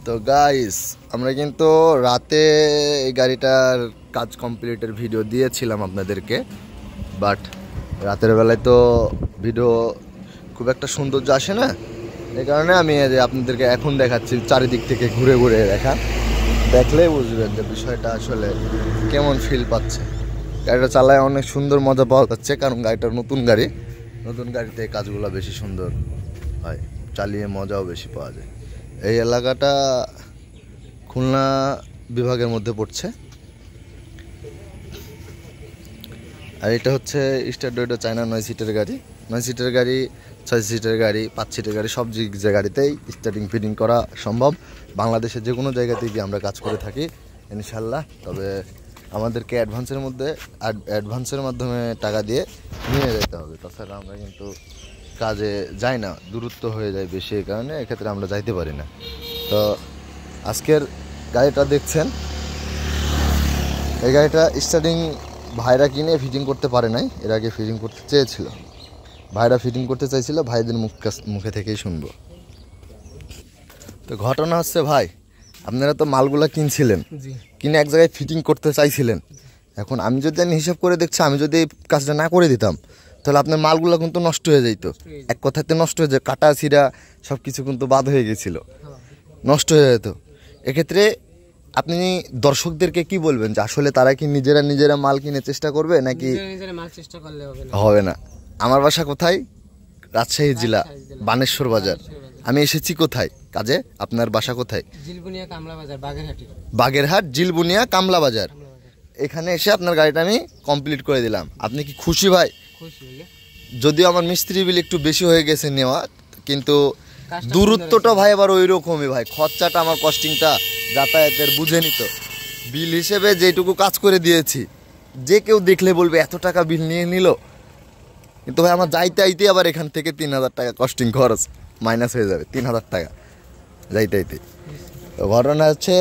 তো গাইস আমরা কিন্তু রাতে এই গাড়িটার কাজ কমপ্লিটের ভিডিও দিয়েছিলাম আপনাদেরকে, বাট রাতের বেলায় তো ভিডিও খুব একটা সৌন্দর্য আসে না, এই কারণে আমি আপনাদেরকে এখন দেখাচ্ছি। চারিদিক থেকে ঘুরে ঘুরে দেখলেই বুঝবেন যে বিষয়টা আসলে কেমন ফিল পাচ্ছে। গাড়িটা চালায় অনেক সুন্দর মজা পাওয়া যাচ্ছে, কারণ গাড়িটা নতুন গাড়ি, নতুন গাড়িতে কাজগুলো বেশি সুন্দর হয়, চালিয়ে মজাও বেশি পাওয়া যায়। এই এলাকাটা খুলনা বিভাগের মধ্যে পড়ছে, আর এটা হচ্ছে স্টারডয়েড চায়না 9 সিটের গাড়ি। 9 সিটের গাড়ি, 6 সিটের গাড়ি, 5 সিটের গাড়ি, সব যে গাড়িতেই স্টার্টিং ফিটিং করা সম্ভব। বাংলাদেশের যে কোনো জায়গাতে গিয়ে আমরা কাজ করে থাকি ইনশাল্লাহ। তবে আমাদেরকে অ্যাডভান্সের মাধ্যমে টাকা দিয়ে নিয়ে যেতে হবে, তাছাড়া আমরা কিন্তু কাজে যাই না, দূরত্ব হয়ে যায় বেশি, এই কারণে এক্ষেত্রে আমরা যাইতে পারি না। তো আজকের গাড়িটা দেখছেন, এই গাড়িটা স্টার্টিং ভাইরা কিনে ফিটিং করতে পারে নাই, এর আগে ফিটিং করতে চেয়েছিল, ভাইরা ফিটিং করতে চাইছিল, ভাইদের মুখে থেকেই শুনবো। তো ঘটনা হচ্ছে ভাই, আপনারা তো মালগুলা কিনছিলেন, কিনে এক জায়গায় ফিটিং করতে চাইছিলেন। এখন আমি যদি হিসাব করে দেখছি, আমি যদি এই কাজটা না করে দিতাম তাহলে আপনার মালগুলো কিন্তু নষ্ট হয়ে যেত, এক কথাতে নষ্ট হয়ে যায়, কাটা ছিঁড়া সব কিছু কিন্তু বাদ হয়ে গেছিল, নষ্ট হয়ে যেত। এক্ষেত্রে আপনি দর্শকদেরকে কি বলবেন যে আসলে তারা কি নিজেরা মাল কিনে চেষ্টা করবে নাকি হবে না? আমার বাসা কোথায়? রাজশাহী জেলা, বানেশ্বর বাজার। আমি এসেছি কোথায় কাজে? আপনার বাসা কোথায়? বাগেরহাট জিলবুনিয়া কামলা বাজার। এখানে এসে আপনার গাড়িটা আমি কমপ্লিট করে দিলাম। আপনি কি খুশি ভাই? যদিও আমার মিস্ত্রি বিল একটু বেশি হয়ে গেছে নেওয়া, কিন্তু দূরত্বটা ভাই আবার ওই রকমই ভাই, খরচাটা আমার কস্টিংটা যাতায়াতের বুঝে নিত। বিল হিসেবে যেটুকু কাজ করে দিয়েছি, যে কেউ দেখলে বলবে এত টাকা বিল নিয়ে নিল, কিন্তু ভাই আমার যাইতে আইতে আবার এখান থেকে 3000 টাকা কস্টিং খরচ মাইনাস হয়ে যাবে, 3000 টাকা যাইতে আইতে। তো ঘটনা হচ্ছে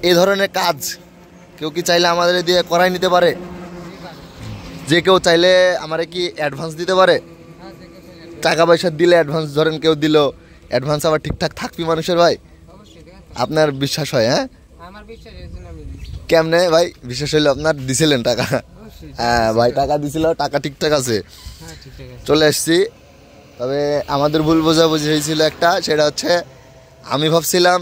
এই ধরনের কাজ কেউ কি চাইলে আমাদের দিয়ে করাই নিতে পারে? যে কেউ চাইলে আমারে কি অ্যাডভান্স দিতে পারে? টাকা পয়সা দিলে অ্যাডভান্স, ধরেন কেউ দিল অ্যাডভান্স, আবার ঠিকঠাক থাকবি মানুষের ভাই? আপনার বিশ্বাস হয়? হ্যাঁ, কেমনে ভাই বিশ্বাস হইলো? আপনার দিছিলেন টাকা? হ্যাঁ ভাই, টাকা দিছিল, টাকা ঠিকঠাক আছে, চলে আসছি। তবে আমাদের ভুল বোঝাবুঝি হয়েছিল একটা, সেটা হচ্ছে আমি ভাবছিলাম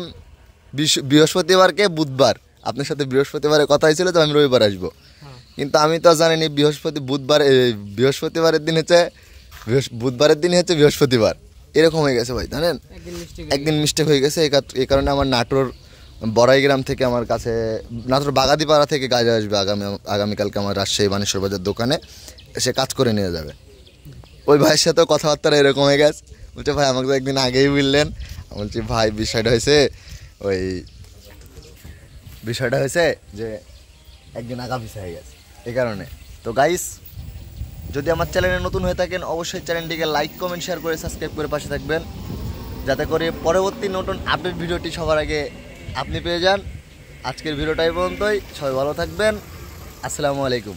বৃহস্পতিবারকে বুধবার, আপনার সাথে বৃহস্পতিবারে কথা হয়েছিল তো আমি রবিবার আসবো, কিন্তু আমি তো জানিনি বৃহস্পতিবারের দিন হচ্ছে বুধবারের দিন হচ্ছে বৃহস্পতিবার, এরকম হয়ে গেছে ভাই, জানেন? একদিন মিস্টেক হয়ে গেছে। এই কারণে আমার নাটোর বড়াইগ্রাম থেকে আমার কাছে, নাটোর বাগাদিপাড়া থেকে গাড়ি আসবে আগামীকালকে আমার রাজশাহী বানেশ্বর বাজার দোকানে এসে কাজ করে নিয়ে যাবে। ওই ভাইয়ের সাথেও কথাবার্তা এরকম হয়ে গেছে, বলছে ভাই আমাকে তো একদিন আগেই বললেন। বলছি ভাই বিষয়টা হয়েছে যে একদিন আগা পিছা হয়ে গেছে, এই কারণে। তো গাইস, যদি আমার চ্যানেলে নতুন হয়ে থাকেন অবশ্যই চ্যানেলটিকে লাইক কমেন্ট শেয়ার করে সাবস্ক্রাইব করে পাশে থাকবেন, যাতে করে পরবর্তী নতুন আপডেট ভিডিওটি সবার আগে আপনি পেয়ে যান। আজকের ভিডিওটা এই পর্যন্তই, সবাই ভালো থাকবেন, আসসালামু আলাইকুম।